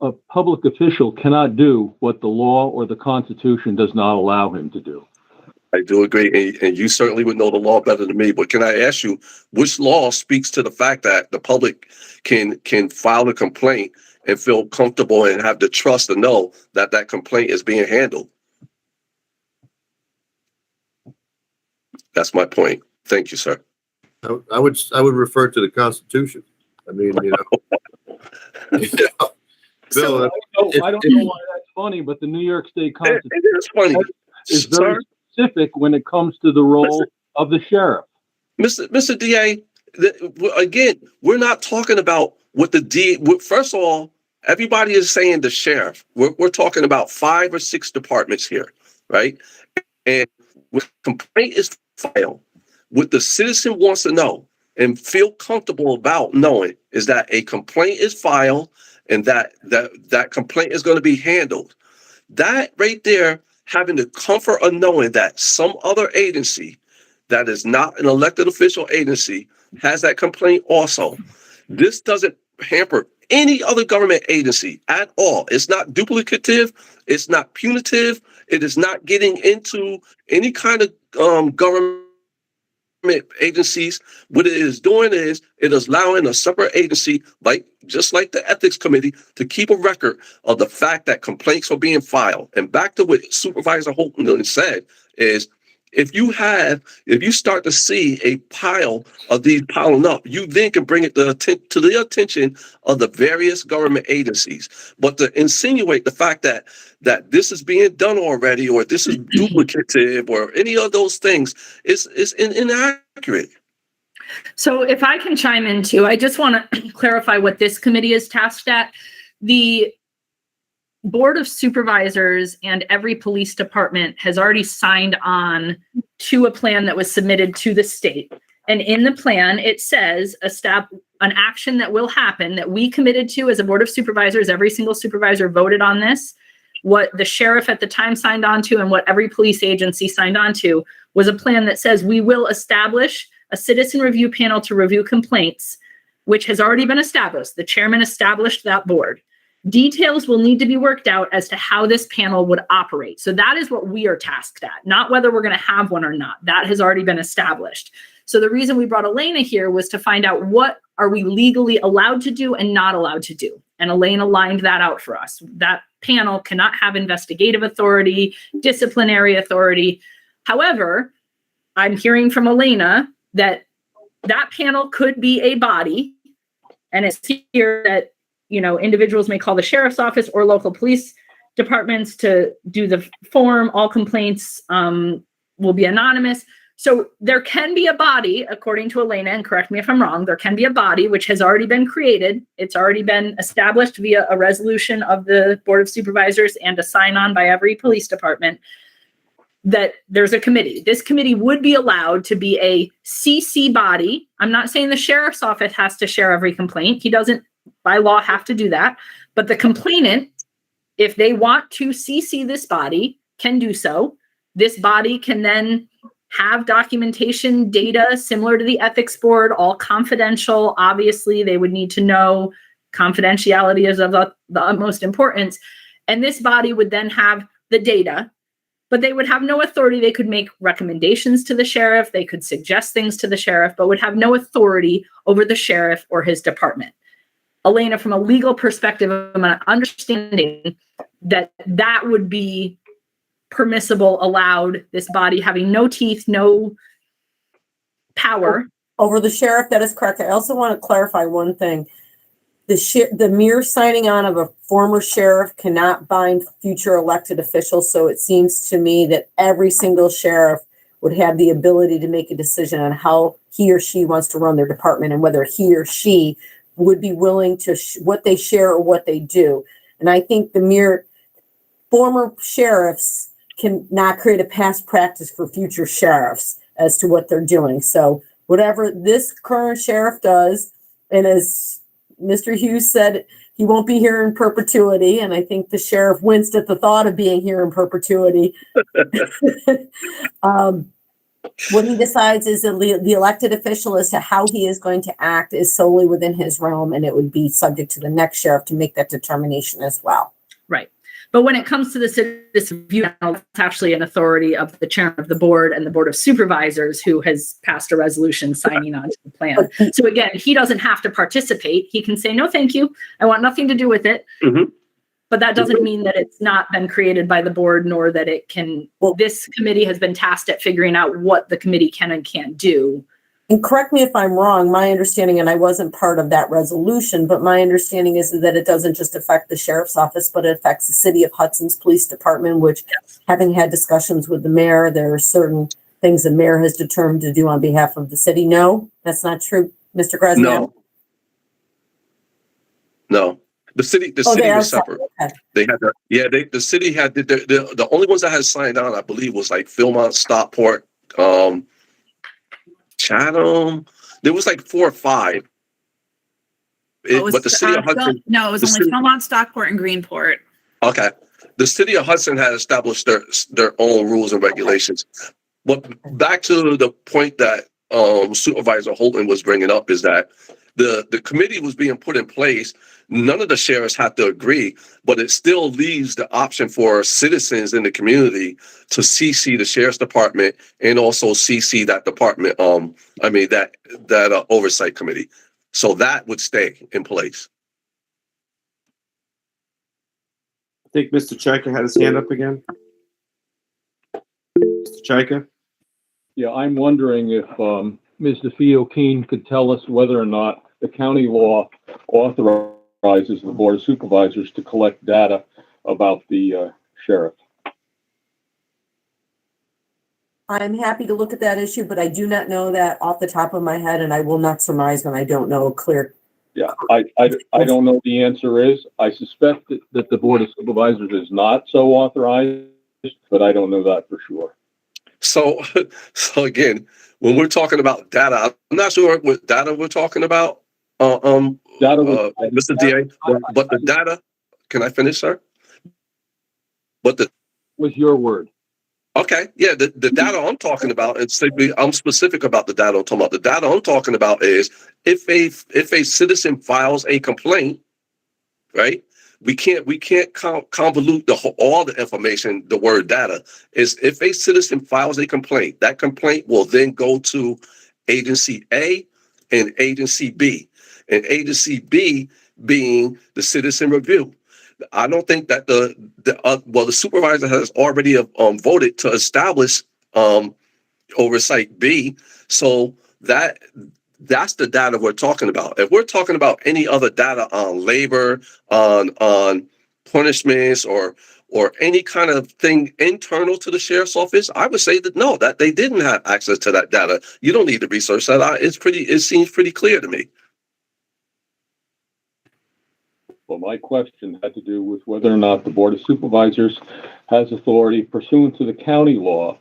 a public official cannot do what the law or the Constitution does not allow him to do. I do agree, and you certainly would know the law better than me. But can I ask you, which law speaks to the fact that the public can file a complaint and feel comfortable and have the trust to know that that complaint is being handled? That's my point. Thank you, sir. I would refer to the Constitution. I mean, Bill, I don't know why that's funny, but the New York State Constitution it is funny. is very specific when it comes to the role of the sheriff. Mr. DA, again, we're not talking about what the DA. First of all, everybody is saying the sheriff. We're talking about 5 or 6 departments here, right? And when a complaint is filed, what the citizen wants to know and feel comfortable about knowing is that a complaint is filed and that complaint is going to be handled. That right there, having the comfort of knowing that some other agency that is not an elected official agency has that complaint also. This doesn't hamper any other government agency at all. It's not duplicative. It's not punitive. It is not getting into any kind of government agencies. What it is doing is it is allowing a separate agency, just like the ethics committee, to keep a record of the fact that complaints are being filed. And back to what Supervisor Holton said is, if you start to see a pile of these piling up, you then can bring it to the attention of the various government agencies. But to insinuate the fact that this is being done already, or this is duplicative, or any of those things is inaccurate. So if I can chime in too, I just want to clarify what this committee is tasked at. The Board of Supervisors and every police department has already signed on to a plan that was submitted to the state. And in the plan, it says an action that will happen that we committed to as a Board of Supervisors. Every single supervisor voted on this. What the sheriff at the time signed on to and what every police agency signed on to was a plan that says we will establish a citizen review panel to review complaints, which has already been established. The chairman established that board. Details will need to be worked out as to how this panel would operate. So that is what we are tasked at, not whether we're going to have one or not. That has already been established. So the reason we brought Elena here was to find out what are we legally allowed to do and not allowed to do. And Elena lined that out for us. That panel cannot have investigative authority, disciplinary authority. However, I'm hearing from Elena that panel could be a body, and it's here that individuals may call the sheriff's office or local police departments to do the form. All complaints will be anonymous. So there can be a body, according to Elena, and correct me if I'm wrong, there can be a body which has already been created. It's already been established via a resolution of the Board of Supervisors and a sign-on by every police department that there's a committee. This committee would be allowed to be a CC body. I'm not saying the sheriff's office has to share every complaint. He doesn't by law have to do that. But the complainant, if they want to CC this body, can do so. This body can then have documentation data similar to the ethics board, all confidential. Obviously, they would need to know confidentiality is of the utmost importance. And this body would then have the data, but they would have no authority. They could make recommendations to the sheriff. They could suggest things to the sheriff, but would have no authority over the sheriff or his department. Elena, from a legal perspective, I'm understanding that that would be permissible, allowed, this body having no teeth, no power. Over the sheriff, that is correct. I also want to clarify one thing. The mere signing on of a former sheriff cannot bind future elected officials. So it seems to me that every single sheriff would have the ability to make a decision on how he or she wants to run their department and whether he or she would be willing to what they share or what they do. And I think the mere former sheriffs can not create a past practice for future sheriffs as to what they're doing. So whatever this current sheriff does, and as Mr. Hughes said, he won't be here in perpetuity. And I think the sheriff winced at the thought of being here in perpetuity. What he decides is the elected official as to how he is going to act is solely within his realm, and it would be subject to the next sheriff to make that determination as well. Right. But when it comes to the citizen review, it's actually an authority of the chairman of the board and the board of supervisors who has passed a resolution signing on to the plan. So again, he doesn't have to participate. He can say, no, thank you. I want nothing to do with it. Mm-hmm. But that doesn't mean that it's not been created by the board, nor that it can, this committee has been tasked at figuring out what the committee can and can't do. And correct me if I'm wrong, my understanding, and I wasn't part of that resolution, but my understanding is that it doesn't just affect the sheriff's office, but it affects the city of Hudson's police department, which, having had discussions with the mayor, there are certain things the mayor has determined to do on behalf of the city. No, that's not true, Mr. Gresman? No. The city was separate. Okay. They had the city had the only ones that had signed on, I believe, was like Philmont, Stockport, Chatham. There was like 4 or 5. But the city of Hudson. No, it was only Philmont, Stockport, and Greenport. Okay. The city of Hudson had established their own rules and regulations. But back to the point that Supervisor Holton was bringing up is that the committee was being put in place. None of the sheriffs had to agree, but it still leaves the option for citizens in the community to CC the sheriff's department and also CC that department. That oversight committee. So that would stay in place. I think Mr. Chaika had his hand up again. Mr. Chaika? Yeah, I'm wondering if Ms. DeFeo-Keen could tell us whether or not the county law authorizes the Board of Supervisors to collect data about the sheriff. I'm happy to look at that issue, but I do not know that off the top of my head, and I will not surmise when I don't know clear. Yeah, I don't know what the answer is. I suspect that the Board of Supervisors is not so authorized, but I don't know that for sure. So again, when we're talking about data, I'm not sure what data we're talking about. Mr. DA, but the data, can I finish, sir? But with your word. Okay, yeah, the data I'm talking about, and I'm specific about the data I'm talking about. The data I'm talking about is if a citizen files a complaint, right? We can't convolute all the information. The word data is if a citizen files a complaint, that complaint will then go to agency A and agency B. And agency B being the citizen review. I don't think that the supervisor has already voted to establish oversight B. So that's the data we're talking about. If we're talking about any other data on labor, on punishments, or any kind of thing internal to the sheriff's office, I would say that no, that they didn't have access to that data. You don't need to research that. It seems pretty clear to me. Well, my question had to do with whether or not the Board of Supervisors has authority pursuant to the county law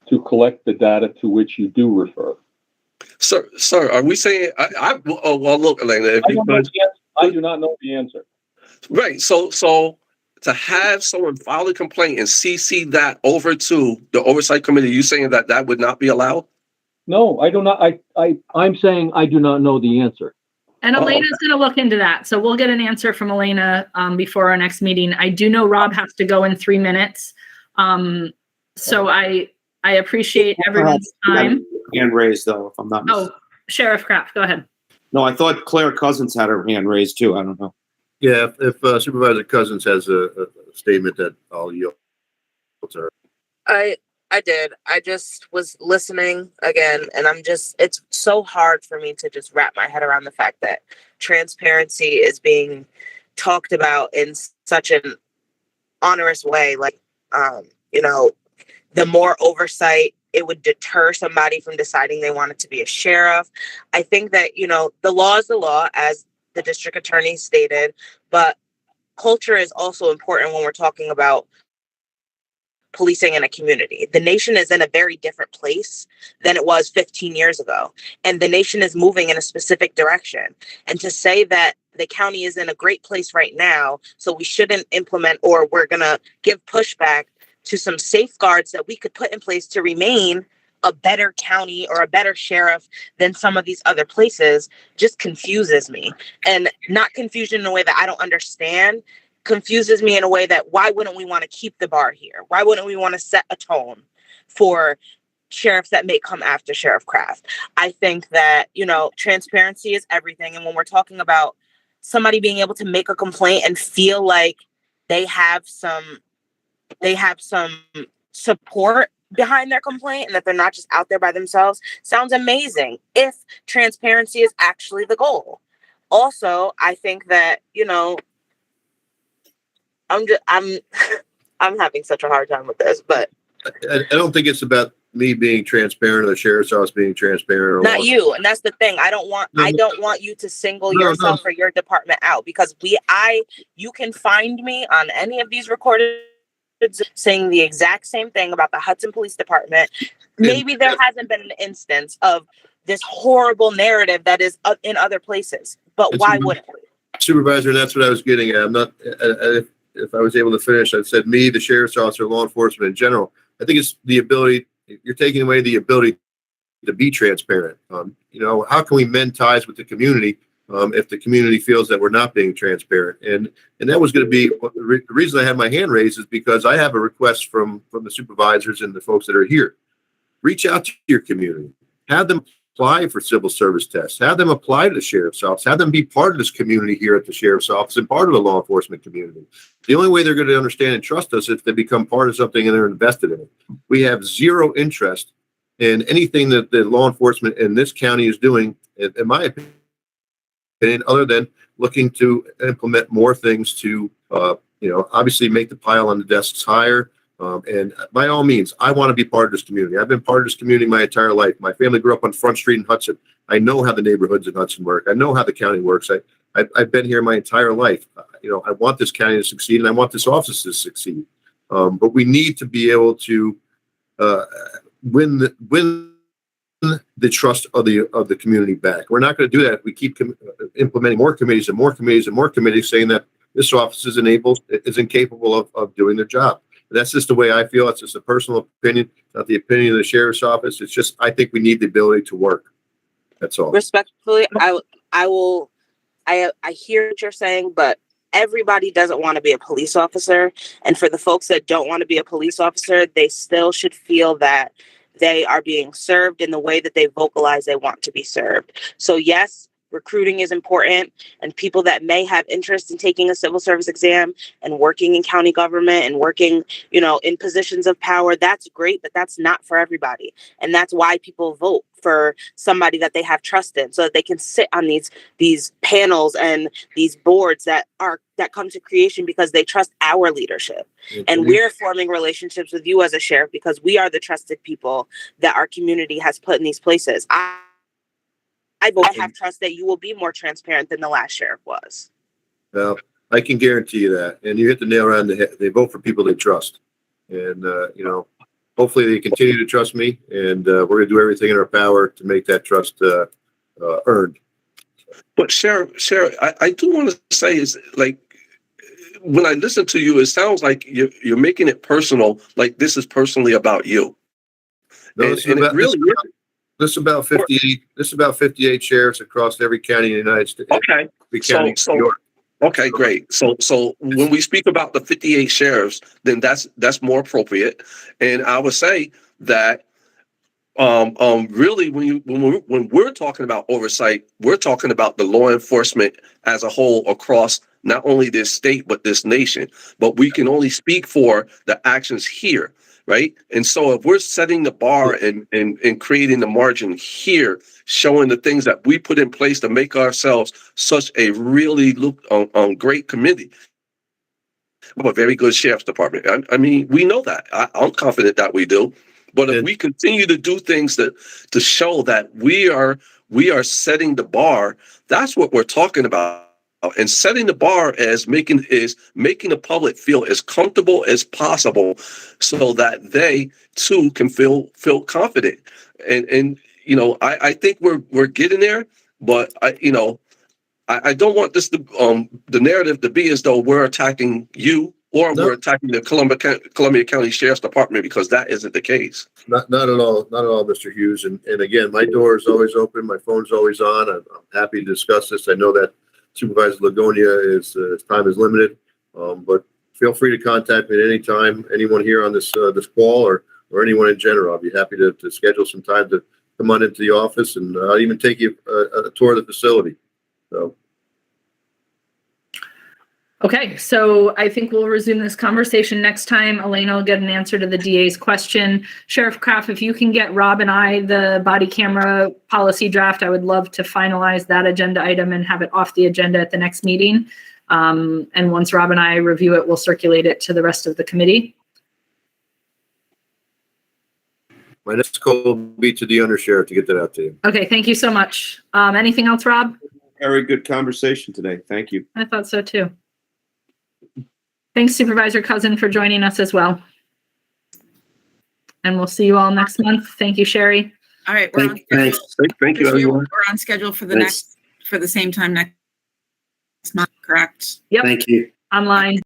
to collect the data to which you do refer. Sir, are we saying? Well, look, Elena. I do not know the answer. Right. So to have someone file a complaint and CC that over to the oversight committee, you saying that would not be allowed? No, I do not. I'm saying I do not know the answer. And Elena's going to look into that. So we'll get an answer from Elena before our next meeting. I do know Rob has to go in 3 minutes. So I appreciate everyone's time. Hand raised though, if I'm not mistaken. Oh, Sheriff Kraft, go ahead. No, I thought Claire Cousins had her hand raised too. I don't know. Yeah, if Supervisor Cousins has a statement that I'll yield to her. I did. I just was listening again, and it's so hard for me to just wrap my head around the fact that transparency is being talked about in such an onerous way. Like, the more oversight, it would deter somebody from deciding they wanted to be a sheriff. I think that, the law is the law, as the district attorney stated, but culture is also important when we're talking about policing in a community. The nation is in a very different place than it was 15 years ago. And the nation is moving in a specific direction. And to say that the county is in a great place right now, so we shouldn't implement, or we're going to give pushback to some safeguards that we could put in place to remain a better county or a better sheriff than some of these other places, just confuses me. And not confusion in a way that I don't understand, confuses me in a way that why wouldn't we want to keep the bar here? Why wouldn't we want to set a tone for sheriffs that may come after Sheriff Kraft? I think that, transparency is everything. And when we're talking about somebody being able to make a complaint and feel like they have some support behind their complaint and that they're not just out there by themselves, sounds amazing if transparency is actually the goal. Also, I think that, I'm having such a hard time with this, but I don't think it's about me being transparent or the sheriff's office being transparent. Or not you. And that's the thing. I don't want you to single yourself or your department out, because you can find me on any of these recorded saying the exact same thing about the Hudson Police Department. Maybe there hasn't been an instance of this horrible narrative that is in other places, but why wouldn't we? Supervisor, and that's what I was getting at. I'm not, if I was able to finish, I said me, the sheriff's officer, law enforcement in general. I think it's the ability, you're taking away the ability to be transparent. How can we mend ties with the community if the community feels that we're not being transparent? And that was going to be the reason I had my hand raised, is because I have a request from the supervisors and the folks that are here. Reach out to your community, have them apply for civil service tests, have them apply to the sheriff's office, have them be part of this community here at the sheriff's office and part of the law enforcement community. The only way they're going to understand and trust us is if they become part of something and they're invested in it. We have zero interest in anything that the law enforcement in this county is doing, in my opinion, other than looking to implement more things to, obviously make the pile on the desks higher. And by all means, I want to be part of this community. I've been part of this community my entire life. My family grew up on Front Street in Hudson. I know how the neighborhoods in Hudson work. I know how the county works. I've been here my entire life. I want this county to succeed, and I want this office to succeed. But we need to be able to win the trust of the community back. We're not going to do that if we keep implementing more committees and more committees and more committees, saying that this office is incapable of doing their job. That's just the way I feel. It's just a personal opinion, not the opinion of the sheriff's office. It's just, I think we need the ability to work. That's all. Respectfully, I hear what you're saying, but everybody doesn't want to be a police officer. And for the folks that don't want to be a police officer, they still should feel that they are being served in the way that they vocalize they want to be served. So yes, recruiting is important, and people that may have interest in taking a civil service exam and working in county government and working, in positions of power, that's great, but that's not for everybody. And that's why people vote for somebody that they have trust in, so that they can sit on these panels and these boards that come to creation because they trust our leadership. And we're forming relationships with you as a sheriff because we are the trusted people that our community has put in these places. I have trust that you will be more transparent than the last sheriff was. Well, I can guarantee you that. And you hit the nail on the head. They vote for people they trust. And, hopefully they continue to trust me. And we're going to do everything in our power to make that trust earned. But Sheriff, I do want to say is, like, when I listen to you, it sounds like you're making it personal, like this is personally about you. No, And it really is. This is about 58. This is about 58 sheriffs across every county in the United States. Okay. Every county in So New York. okay, great. So when we speak about the 58 sheriffs, then that's more appropriate. And I would say that really when we're talking about oversight, we're talking about the law enforcement as a whole across not only this state but this nation. But we can only speak for the actions here, right? And so if we're setting the bar and creating the margin here, showing the things that we put in place to make ourselves such a really great committee. We have a very good sheriff's department. I mean, we know that. I'm confident that we do. But if we continue to do things to show that we are setting the bar, that's what we're talking about. And setting the bar as making the public feel as comfortable as possible, so that they too can feel confident. And I think we're getting there, but I don't want this to the narrative to be as though we're attacking you or we're attacking the Columbia County Sheriff's Department, because that isn't the case. Not at all, Mr. Hughes. And again, my door is always open. My phone's always on. I'm happy to discuss this. I know that Supervisor Lagonia his time is limited, but feel free to contact me at any time. Anyone here on this call or anyone in general, I'll be happy to schedule some time to come on into the office, and I'll even take you a tour of the facility. So. Okay, so I think we'll resume this conversation next time. Elena will get an answer to the DA's question. Sheriff Kraft, if you can get Rob and I the body camera policy draft, I would love to finalize that agenda item and have it off the agenda at the next meeting. And once Rob and I review it, we'll circulate it to the rest of the committee. My next call will be to the undersheriff to get that out to you. Okay, thank you so much. Anything else, Rob? Very good conversation today. Thank you. I thought so too. Thanks, Supervisor Cousin, for joining us as well. And we'll see you all next month. Thank you, Sherry. All right, we're on Thanks. Thank you, everyone. We're on schedule for the Thanks. for the same time next month, correct? Yep. Thank you. Online.